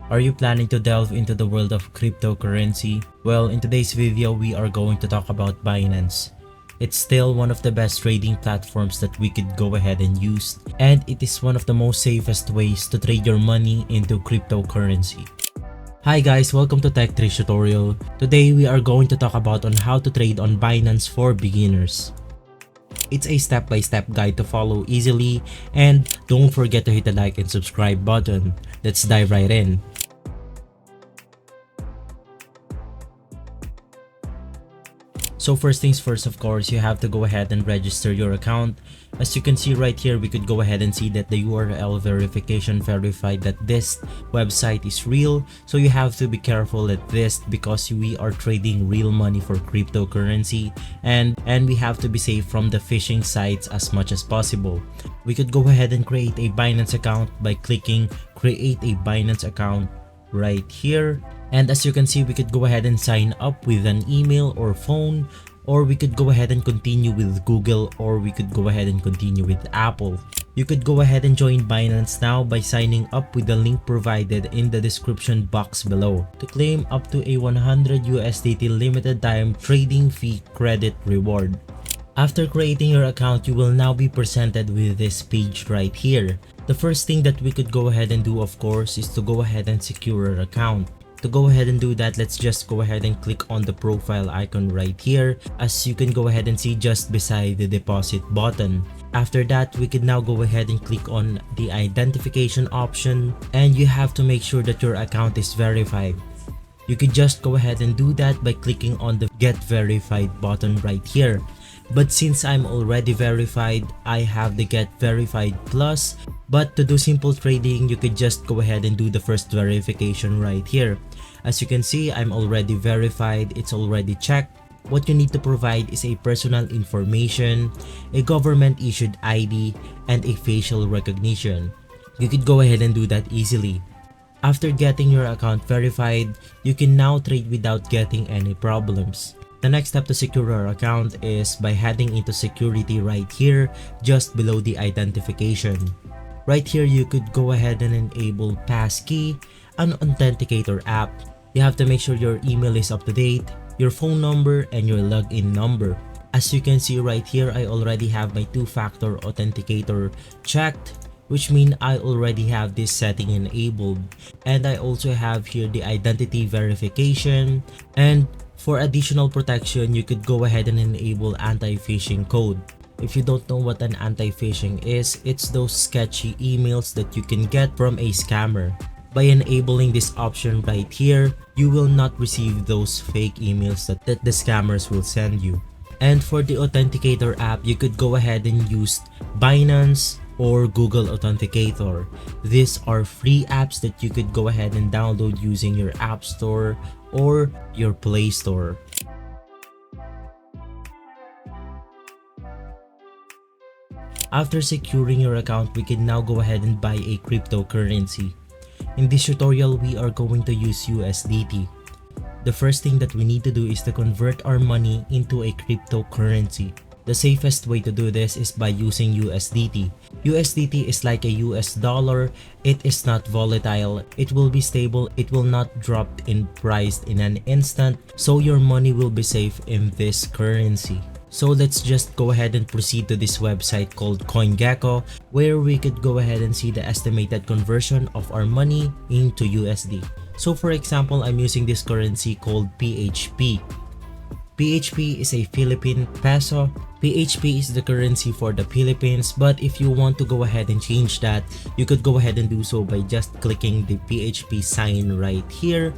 Are you planning to delve into the world of cryptocurrency? Well, in today's video, we are going to talk about Binance. It's still one of the best trading platforms that we could go ahead and use, and it is one of the most safest ways to trade your money into cryptocurrency. Hi guys, welcome to Tech Trade Tutorial. Today we are going to talk about on how to trade on Binance for beginners. It's a step-by-step guide to follow easily, and don't forget to hit the like and subscribe button. Let's dive right in. So first things first, of course, you have to go ahead and register your account. As you can see right here, we could go ahead and see that the URL verification verified that this website is real. So you have to be careful at this because we are trading real money for cryptocurrency, and we have to be safe from the phishing sites as much as possible. We could go ahead and create a Binance account by clicking create a Binance account right here. And as you can see, we could go ahead and sign up with an email or phone, or we could go ahead and continue with Google, or we could go ahead and continue with Apple. You could go ahead and join Binance now by signing up with the link provided in the description box below to claim up to a 100 USDT limited time trading fee credit reward. After creating your account, you will now be presented with this page right here. The first thing that we could go ahead and do, of course, is to go ahead and secure our account. To go ahead and do that, let's just go ahead and click on the profile icon right here, as you can go ahead and see just beside the deposit button. After that, we can now go ahead and click on the identification option, and you have to make sure that your account is verified. You could just go ahead and do that by clicking on the get verified button right here. But since I'm already verified, I have the get verified plus. But to do simple trading, you could just go ahead and do the first verification right here. As you can see, I'm already verified, it's already checked. What you need to provide is a personal information, a government issued ID, and a facial recognition. You could go ahead and do that easily. After getting your account verified, you can now trade without getting any problems. The next step to secure our account is by heading into security right here, just below the identification. Right here, you could go ahead and enable passkey, an authenticator app. You have to make sure your email is up to date, your phone number, and your login number. As you can see right here, I already have my two-factor authenticator checked, which means I already have this setting enabled. And I also have here the identity verification, and for additional protection, you could go ahead and enable anti-phishing code. If you don't know what an anti-phishing is, it's those sketchy emails that you can get from a scammer. By enabling this option right here, you will not receive those fake emails that the scammers will send you. And for the authenticator app, you could go ahead and use Binance or Google Authenticator. These are free apps that you could go ahead and download using your App Store or your Play Store. After securing your account, we can now go ahead and buy a cryptocurrency. In this tutorial, we are going to use USDT. The first thing that we need to do is to convert our money into a cryptocurrency. The safest way to do this is by using USDT. USDT is like a US dollar. It is not volatile. It will be stable. It will not drop in price in an instant. So your money will be safe in this currency. So let's just go ahead and proceed to this website called CoinGecko, where we could go ahead and see the estimated conversion of our money into USD. So for example, I'm using this currency called PHP. PHP is a Philippine peso. PHP is the currency for the Philippines, but if you want to go ahead and change that, you could go ahead and do so by just clicking the PHP sign right here.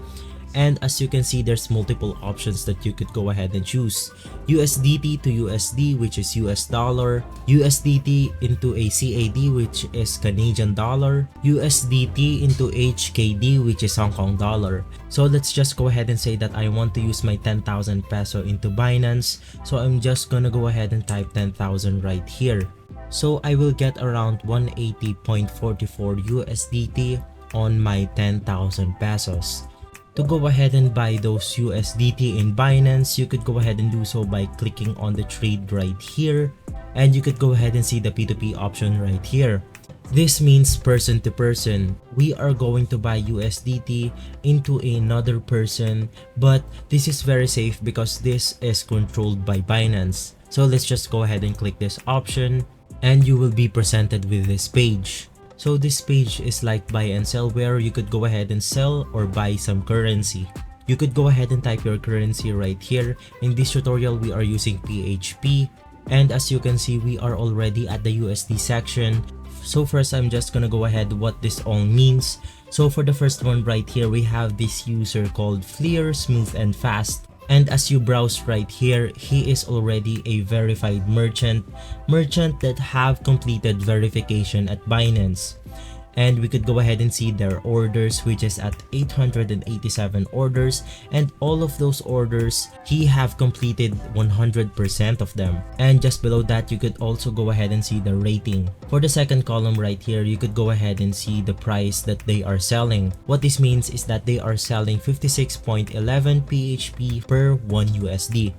And as you can see, there's multiple options that you could go ahead and choose. USDT to USD, which is US dollar, USDT into a CAD, which is Canadian dollar, USDT into HKD, which is Hong Kong dollar. So let's just go ahead and say that I want to use my 10,000 peso into Binance. So I'm just gonna go ahead and type 10,000 right here. So I will get around 180.44 USDT on my 10,000 pesos. To go ahead and buy those USDT in Binance, you could go ahead and do so by clicking on the trade right here, and you could go ahead and see the P2P option right here. This means person to person. We are going to buy USDT into another person, but this is very safe because this is controlled by Binance. So let's just go ahead and click this option and you will be presented with this page. So this page is like buy and sell where you could go ahead and sell or buy some currency. You could go ahead and type your currency right here. In this tutorial, we are using PHP. And as you can see, we are already at the USD section. So first, I'm just gonna go ahead what this all means. So for the first one right here, we have this user called Fleer, Smooth and Fast. And as you browse right here, he is already a verified merchant that have completed verification at Binance. And we could go ahead and see their orders, which is at 887 orders, and all of those orders he have completed 100% of them. And just below that, you could also go ahead and see the rating. For the second column right here, you could go ahead and see the price that they are selling. What this means is that they are selling 56.11 PHP per 1 USD.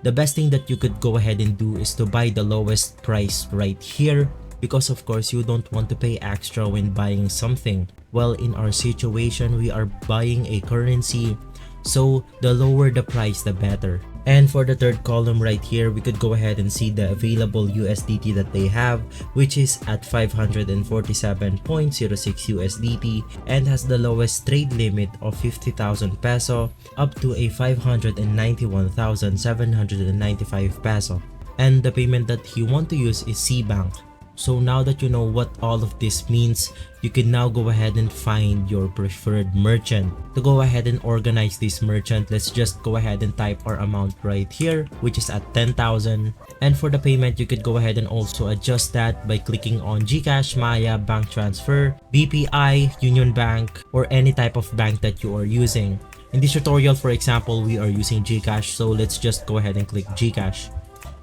The best thing that you could go ahead and do is to buy the lowest price right here, because of course you don't want to pay extra when buying something. Well, in our situation, we are buying a currency, so the lower the price, the better. And for the third column right here, we could go ahead and see the available USDT that they have, which is at 547.06 USDT and has the lowest trade limit of 50,000 peso up to a 591,795 peso. And the payment that you want to use is C-Bank. So now that you know what all of this means, you can now go ahead and find your preferred merchant. To go ahead and organize this merchant, let's just go ahead and type our amount right here, which is at 10,000. And for the payment, you could go ahead and also adjust that by clicking on GCash, Maya, Bank Transfer, BPI, Union Bank, or any type of bank that you are using. In this tutorial, for example, we are using GCash, so let's just go ahead and click GCash.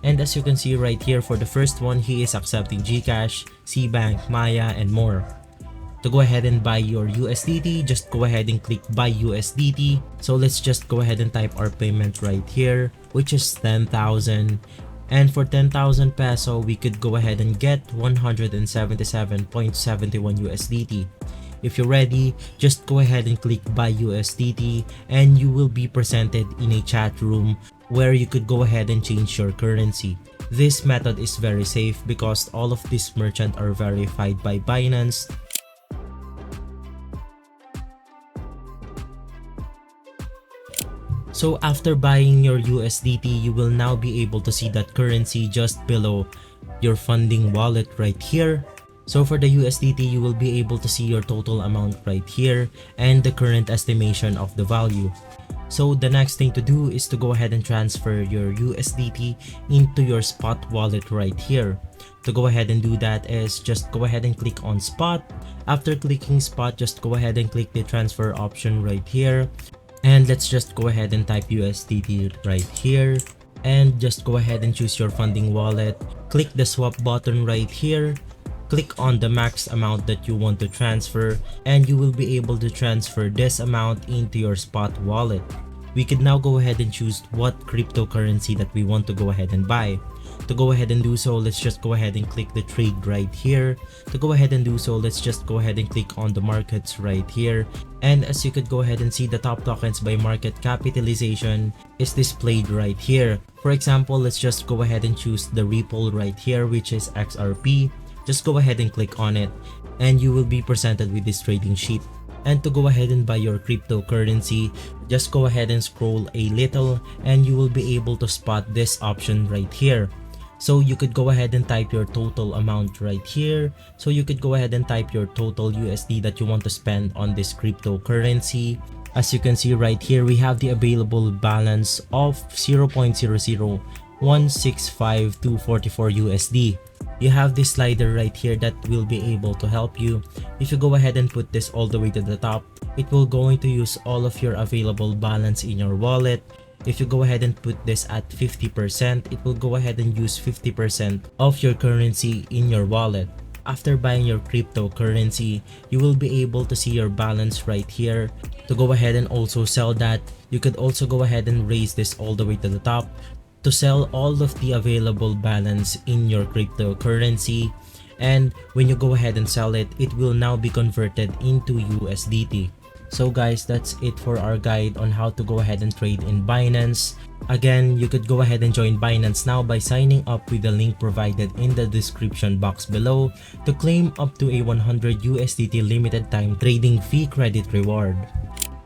And as you can see right here, for the first one, he is accepting GCash, C-Bank, Maya, and more. To go ahead and buy your USDT, just go ahead and click buy USDT. So let's just go ahead and type our payment right here, which is 10,000. And for 10,000 peso, we could go ahead and get 177.71 USDT. If you're ready, just go ahead and click buy USDT and you will be presented in a chat room where you could go ahead and change your currency. This method is very safe because all of these merchants are verified by Binance. So after buying your USDT, you will now be able to see that currency just below your funding wallet right here. So for the USDT, you will be able to see your total amount right here and the current estimation of the value. So the next thing to do is to go ahead and transfer your USDT into your spot wallet right here. To go ahead and do that is just go ahead and click on spot. After clicking spot, just go ahead and click the transfer option right here. And let's just go ahead and type USDT right here. And just go ahead and choose your funding wallet. Click the swap button right here. Click on the max amount that you want to transfer and you will be able to transfer this amount into your spot wallet. We can now go ahead and choose what cryptocurrency that we want to go ahead and buy. To go ahead and do so, let's just go ahead and click the trade right here. To go ahead and do so, let's just go ahead and click on the markets right here. And as you could go ahead and see, the top tokens by market capitalization is displayed right here. For example, let's just go ahead and choose the Ripple right here, which is XRP. Just go ahead and click on it and you will be presented with this trading sheet. And to go ahead and buy your cryptocurrency, just go ahead and scroll a little and you will be able to spot this option right here. So you could go ahead and type your total amount right here. So you could go ahead and type your total USD that you want to spend on this cryptocurrency. As you can see right here, we have the available balance of 0.00165,244 USD. You have this slider right here that will be able to help you. If you go ahead and put this all the way to the top, it will going to use all of your available balance in your wallet. If you go ahead and put this at 50%, it will go ahead and use 50% of your currency in your wallet. After buying your cryptocurrency, you will be able to see your balance right here. To go ahead and also sell that, you could also go ahead and raise this all the way to the top to sell all of the available balance in your cryptocurrency. and when you go ahead and sell it, it will now be converted into USDT. So guys, that's it for our guide on how to go ahead and trade in Binance. Again, you could go ahead and join Binance now by signing up with the link provided in the description box below to claim up to a 100 USDT limited time trading fee credit reward.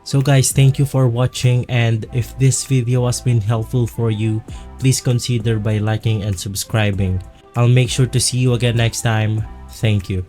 So guys, thank you for watching, and if this video has been helpful for you, please consider by liking and subscribing. I'll make sure to see you again next time. Thank you.